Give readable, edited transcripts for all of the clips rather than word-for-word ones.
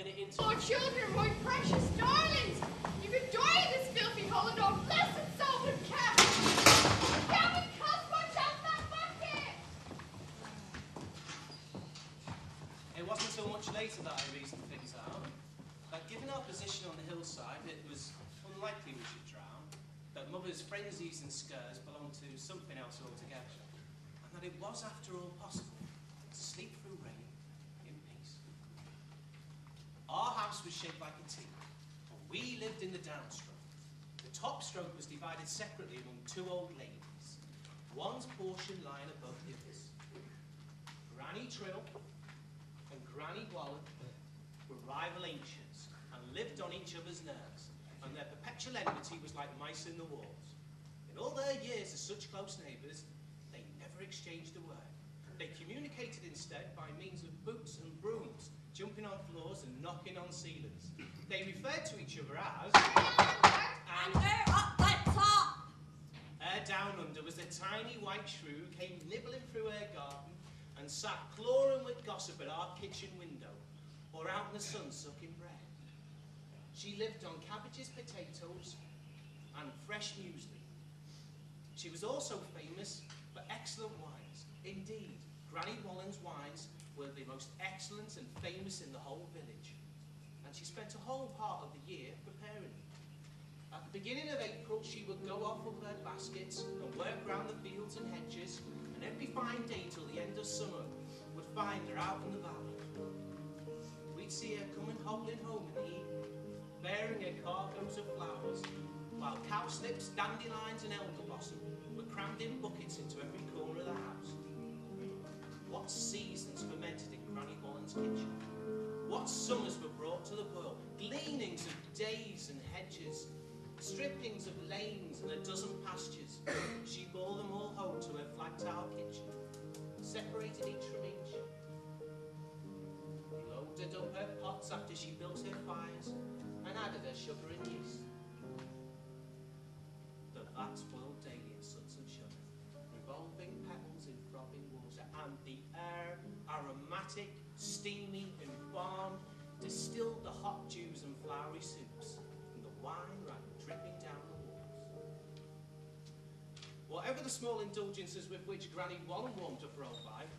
minute into... Oh, children, my precious darlings! You could die in this filthy hole and our blessed soul would catch! Gavin, cast watch out that bucket! It wasn't until much later that I reasoned things out. That given our position on the hillside, it was unlikely we should drown. That Mother's frenzies and scares belonged to something else altogether. And that it was, after all, possible to sleep through rain in peace. Our house was shaped like a T, and we lived in the downstroke. The top stroke was divided separately among two old ladies, one's portion lying above the others. Granny Trill and Granny Wallen were rival ancients and lived on each other's nerves, and their perpetual enmity was like mice in the walls. In all their years as such close neighbours, they never exchanged a word. They communicated instead by means of boots and brooms, jumping on floors and knocking on ceilings. They referred to each other as... And her up at top! Her down under was a tiny white shrew who came nibbling through her garden and sat clawing with gossip at our kitchen window, or out in the sun sucking bread. She lived on cabbages, potatoes, and fresh muesli. She was also famous for excellent wines. Indeed, Granny Wallen's wines were the most excellent and famous in the whole village. And she spent a whole part of the year preparing them. At the beginning of April, she would go off with her baskets and work round the fields and hedges, and every fine day till the end of summer would find her out in the valley. We'd see her coming hobbling home in the evening, bearing her cargoes of flowers, while cowslips, dandelions and elder blossom were crammed in buckets into every corner of the house. What seasons fermented in Granny Wallen's kitchen. What summers were brought to the boil. Gleanings of days and hedges, strippings of lanes and a dozen pastures. She bore them all home to her flag tile kitchen, separated each from each. Loaded up her pots after she built her fires, and added her sugar and yeast. The vats boiled daily in suds and sugar, revolving petals in throbbing water, and the air, aromatic, steamy, embalmed, distilled the hot dews and flowery soups, and the wine ran dripping down the walls. Whatever the small indulgences with which Granny Wallen warmed up her old life,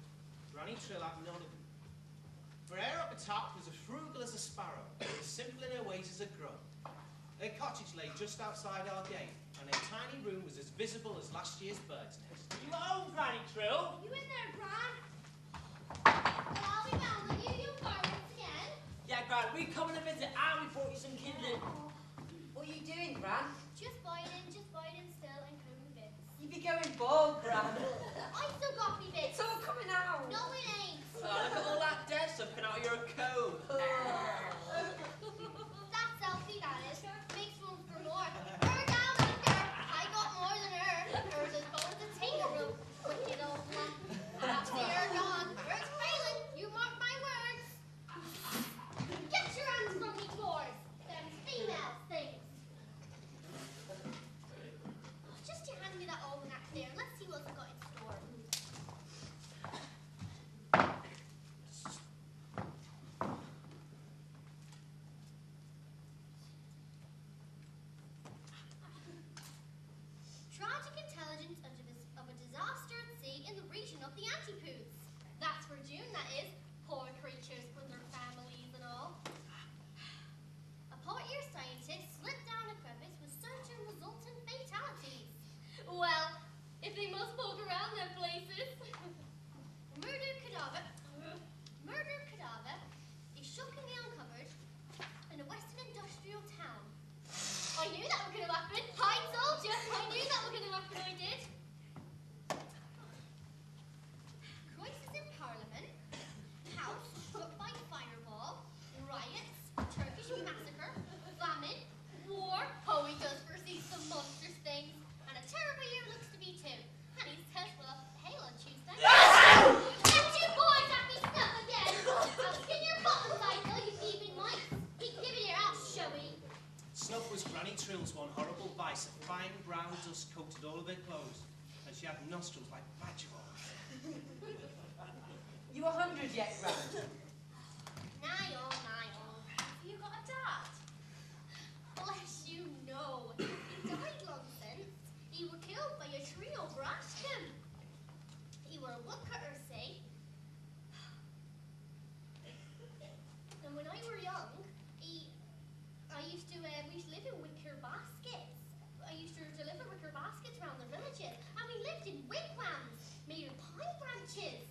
Granny Trill had none of them. For her up the top was as frugal as a sparrow, as simple in her ways as a grub. Her cottage lay just outside our gate, and her tiny room was as visible as last year's bird's nest. You at home, Granny Trill? You in there, Gran? Well, I'll be round with you, you garments again. Yeah, Gran, we coming to visit and we brought you some kindling. What are you doing, Gran? Just biding still and combing bits. You be going bald, Gran. I still got me bits. It's all coming out. No, it ain't. Oh, look at all that dead stuff coming out of your coat. That's Elfie, that is. Makes room for more. Her down under. I got more than her. Hers as bold as a tater room. Wicked old one. After you're gone, hers failing. You mark my words. Get your hands from me, boys. Them female things. Just you hand me that almanac there and let's see what it's got in store. Tragic intelligence of a disaster at sea in the region of the Antipodes. That's for June, that is. Poor creatures with their families and all. A poet-ear scientist slipped down a crevice with certain resultant fatalities. Well, if they must poke around them places. Murdered cadaver is shockingly uncovered in a western industrial town. I knew that was going to happen. I told you. I knew that was going to happen. I did. Crisis in Parliament. House struck by fireball. Riots. Turkish massacre. Famine. War. Oh, he does foresee some monstrous things. And a terrible year looks to be too. And he's test will have hail on Tuesday. Get you boys at me stuff again. I'll skin your buttons, I know, you thieving mice. Keep giving your ass showy. Snuff was Granny Trill's one horrible vice. A fine brown dust coated all of her clothes, and she had nostrils like badgerholes. You 100 yet, Gran? Nigh on, nigh on. we used to live in wicker baskets. I used to deliver wicker baskets around the villages, and we lived in wigwams made of pine branches.